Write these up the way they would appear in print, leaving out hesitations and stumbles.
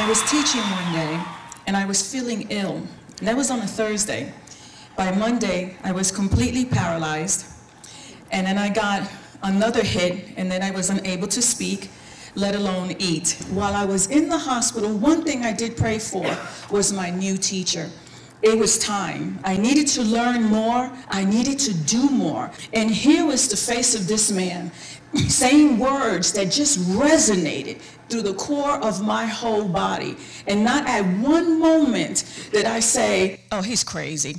was teaching one day, and I was feeling ill. And that was on a Thursday. By Monday, I was completely paralyzed. And then I got another hit, and then I was unable to speak, let alone eat. While I was in the hospital, one thing I did pray for was my new teacher. It was time. I needed to learn more. I needed to do more. And here was the face of this man saying words that just resonated through the core of my whole body. And not at one moment did I say, oh, he's crazy.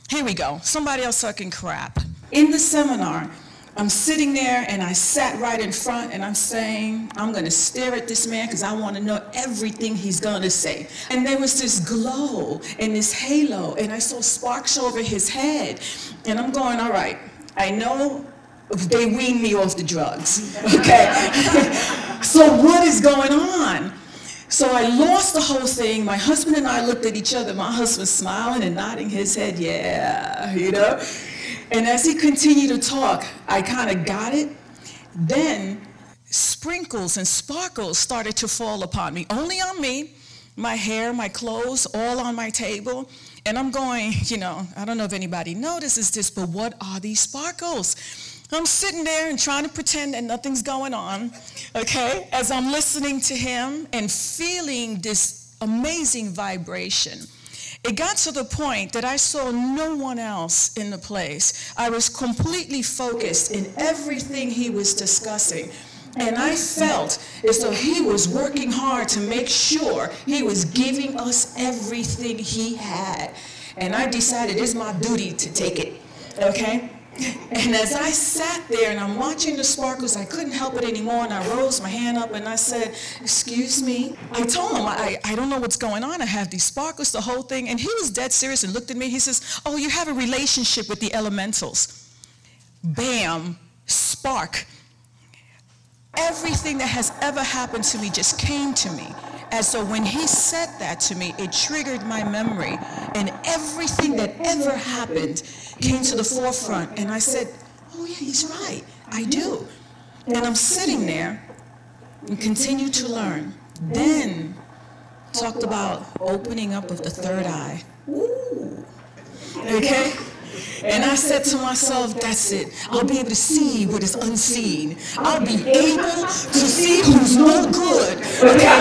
Here we go. Somebody else sucking crap. In the seminar, I'm sitting there and I sat right in front and I'm saying, I'm going to stare at this man because I want to know everything he's going to say. And there was this glow and this halo and I saw sparks over his head. And I'm going, all right, I know they weaned me off the drugs, okay? So what is going on? So I lost the whole thing. My husband and I looked at each other. My husband smiling and nodding his head, yeah, you know? And as he continued to talk, I kind of got it. Then sprinkles and sparkles started to fall upon me, only on me, my hair, my clothes, all on my table. And I'm going, you know, I don't know if anybody notices this, but what are these sparkles? I'm sitting there and trying to pretend that nothing's going on, okay, as I'm listening to him and feeling this amazing vibration. It got to the point that I saw no one else in the place. I was completely focused in everything he was discussing. And I felt as though he was working hard to make sure he was giving us everything he had. And I decided it's my duty to take it, okay? And as I sat there and I'm watching the sparkles, I couldn't help it anymore, and I rose my hand up and I said, excuse me. I told him, I don't know what's going on. I have these sparkles, the whole thing. And he was dead serious and looked at me. He says, oh, you have a relationship with the elementals. Bam, spark. Everything that has ever happened to me just came to me. And so when he said that to me, it triggered my memory. And everything that ever happened came to the forefront. And I said, oh yeah, he's right, I do. And I'm sitting there and continue to learn. Then talked about opening up of the third eye. Ooh. Okay? And I said to myself, that's it. I'll be able to see what is unseen. I'll be able to see who's no good. Okay?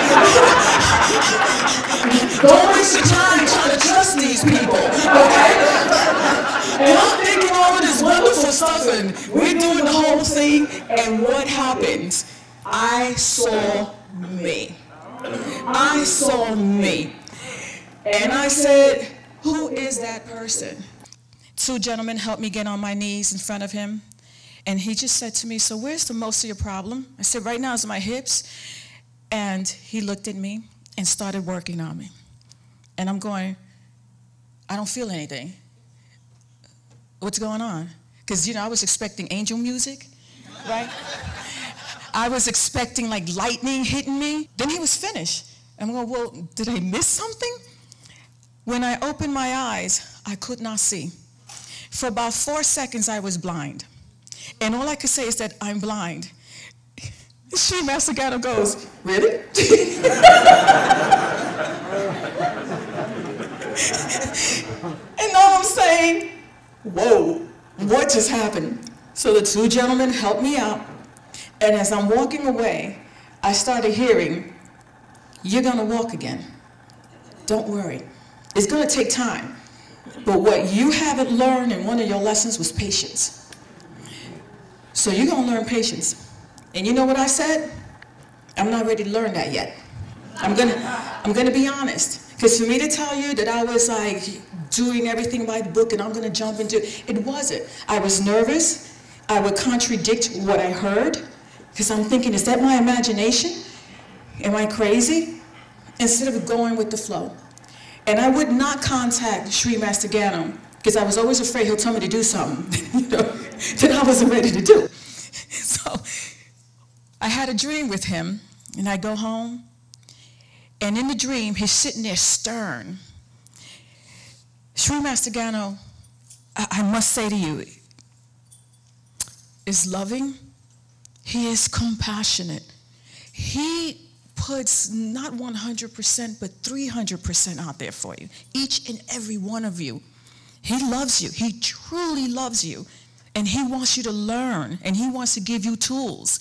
Don't waste your time trying to trust these people. Okay? And I'm thinking all of this wonderful stuff, and we're doing the whole thing, and what happens? I saw me. I saw me. And I said, who is that person? Two gentlemen helped me get on my knees in front of him. And he just said to me, so where's the most of your problem? I said, right now it's my hips. And he looked at me and started working on me. And I'm going, I don't feel anything. What's going on? Because, you know, I was expecting angel music, right? I was expecting like lightning hitting me. Then he was finished. I'm going, well, did I miss something? When I opened my eyes, I could not see. For about 4 seconds, I was blind. And all I could say is that I'm blind. Master Gano goes, really? And now I'm saying, whoa, what just happened? So the two gentlemen helped me out. And as I'm walking away, I started hearing, you're going to walk again. Don't worry. It's going to take time. But what you haven't learned in one of your lessons was patience. So you're going to learn patience. And you know what I said? I'm not ready to learn that yet. I'm gonna be honest. Because for me to tell you that I was like doing everything by the book and I'm going to jump into it, it wasn't. I was nervous. I would contradict what I heard because I'm thinking, is that my imagination? Am I crazy? Instead of going with the flow. And I would not contact Master Gano because I was always afraid he'll tell me to do something, you know, that I wasn't ready to do. So I had a dream with him, and I go home, and in the dream, he's sitting there stern. Master Gano, I must say to you, is loving. He is compassionate. He puts not 100%, but 300% out there for you. Each and every one of you. He loves you. He truly loves you. And he wants you to learn, and he wants to give you tools.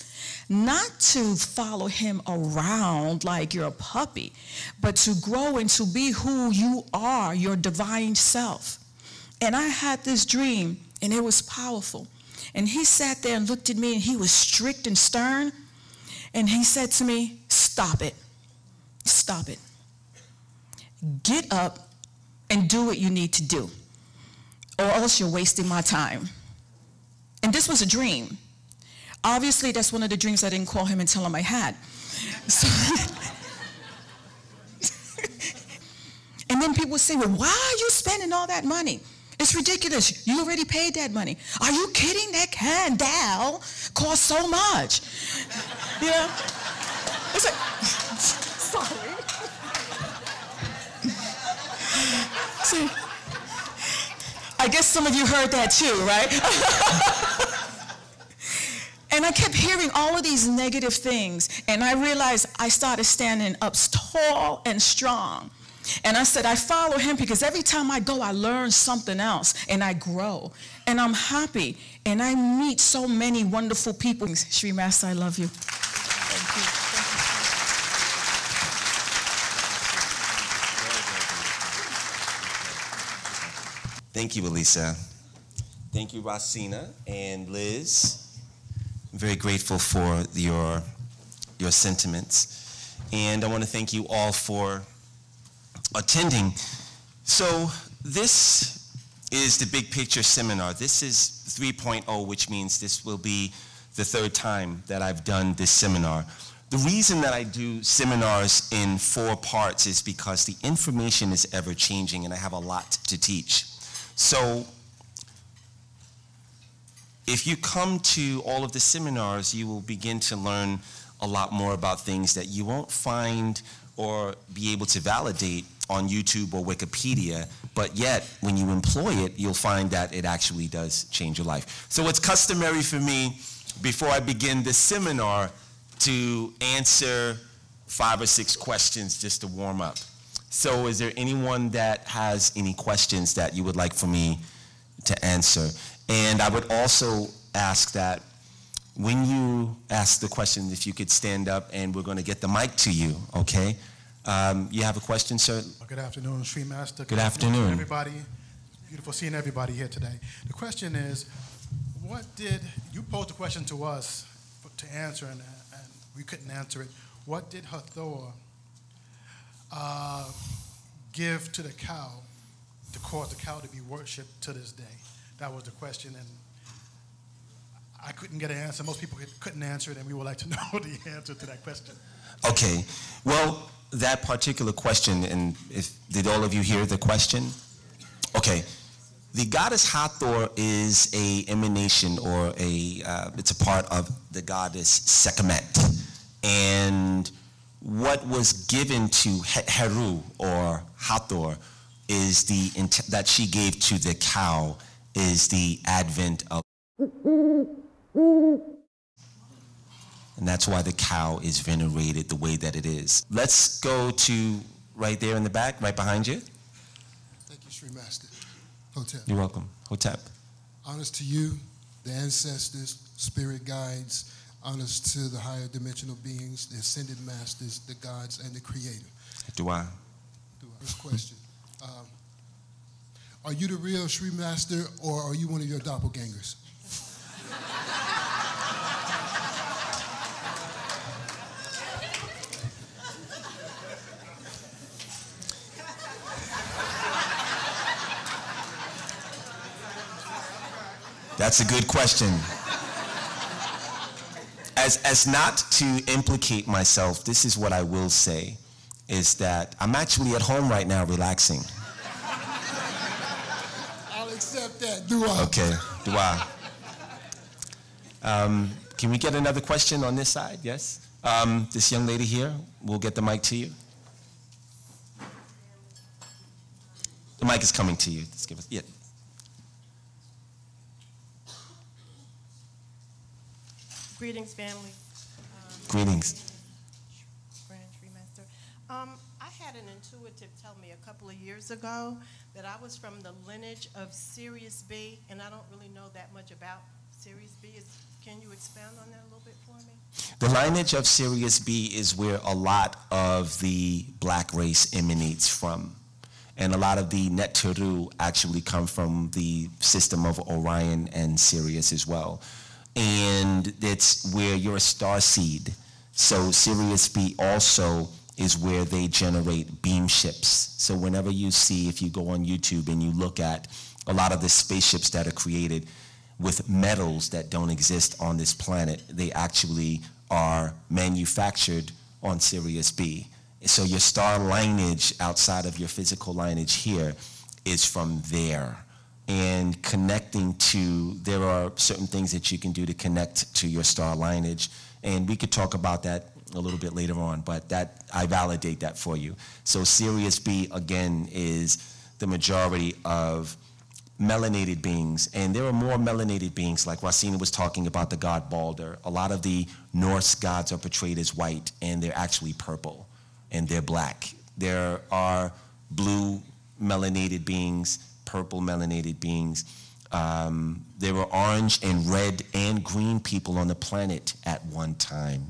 Not to follow him around like you're a puppy, but to grow and to be who you are, your divine self. And I had this dream, and it was powerful. And he sat there and looked at me, and he was strict and stern. And he said to me, stop it. Stop it. Get up and do what you need to do, or else you're wasting my time. And this was a dream. Obviously, that's one of the dreams I didn't call him and tell him I had. So and then people say, well, why are you spending all that money? It's ridiculous. You already paid that money. Are you kidding? That candle costs so much. You know? It's like, sorry. See, I guess some of you heard that too, right? And I kept hearing all of these negative things, and I realized I started standing up tall and strong. And I said, I follow him because every time I go, I learn something else, and I grow, and I'm happy, and I meet so many wonderful people. Sri Master, I love you. Thank you. Thank you, Elisa. Thank you, Rosina and Liz. I'm very grateful for your sentiments. And I want to thank you all for attending. So this is the Big Picture Seminar. This is 3.0, which means this will be the third time that I've done this seminar. The reason that I do seminars in 4 parts is because the information is ever changing and I have a lot to teach. So if you come to all of the seminars, you will begin to learn a lot more about things that you won't find or be able to validate on YouTube or Wikipedia, but yet when you employ it, you'll find that it actually does change your life. So it's customary for me, before I begin this seminar, to answer 5 or 6 questions just to warm up. So is there anyone that has any questions that you would like for me to answer? And I would also ask that when you ask the question, if you could stand up and we're going to get the mic to you, okay? You have a question, sir? Good afternoon, Sri Master. Good afternoon. Everybody. Beautiful seeing everybody here today. The question is, you posed a question to us to answer, and we couldn't answer it. What did Hathor give to the cow to cause the cow to be worshipped to this day? That was the question, and I couldn't get an answer. Most people couldn't answer it, and we would like to know the answer to that question. Okay. Well, that particular question, and did all of you hear the question? Okay. The goddess Hathor is a emanation, or it's a part of the goddess Sekhmet. And what was given to Heru, or Hathor, is that she gave to the cow is the advent of, and that's why the cow is venerated the way that it is. Let's go to right there in the back, right behind you. Thank you, Sri Master. Hotep. You're welcome. Hotep. Honors to you, the ancestors, spirit guides, honors to the higher dimensional beings, the ascended masters, the gods, and the creator. Dua. First question. Are you the real Sri Master, or are you one of your doppelgangers? That's a good question. As not to implicate myself, this is what I will say, is that I'm actually at home right now relaxing. I'll accept that. Dua. Okay, dua. Can we get another question on this side? Yes? This young lady here, we'll get the mic to you. The mic is coming to you. Let's give us, yeah. Greetings, family. Greetings. I had an intuitive tell me a couple of years ago that I was from the lineage of Sirius B, and I don't really know that much about Sirius B. Can you expound on that a little bit for me? The lineage of Sirius B is where a lot of the black race emanates from. And a lot of the Neteru actually come from the system of Orion and Sirius as well. And it's where you're a star seed. So Sirius B also is where they generate beam ships. So whenever you see, if you go on YouTube and you look at a lot of the spaceships that are created with metals that don't exist on this planet, they actually are manufactured on Sirius B. So your star lineage outside of your physical lineage here is from there. And connecting to, there are certain things that you can do to connect to your star lineage. And we could talk about that a little bit later on, but that, I validate that for you. So Sirius B, again, is the majority of melanated beings, and there are more melanated beings, like Rosina was talking about the god Balder. A lot of the Norse gods are portrayed as white, and they're actually purple, and they're black. There are blue melanated beings, purple melanated beings. There were orange and red and green people on the planet at one time.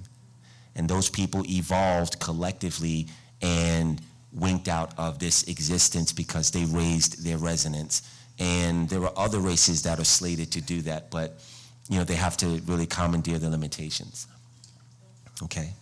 And those people evolved collectively and winked out of this existence because they raised their resonance. And there are other races that are slated to do that, but you know, they have to really commandeer the limitations. Okay?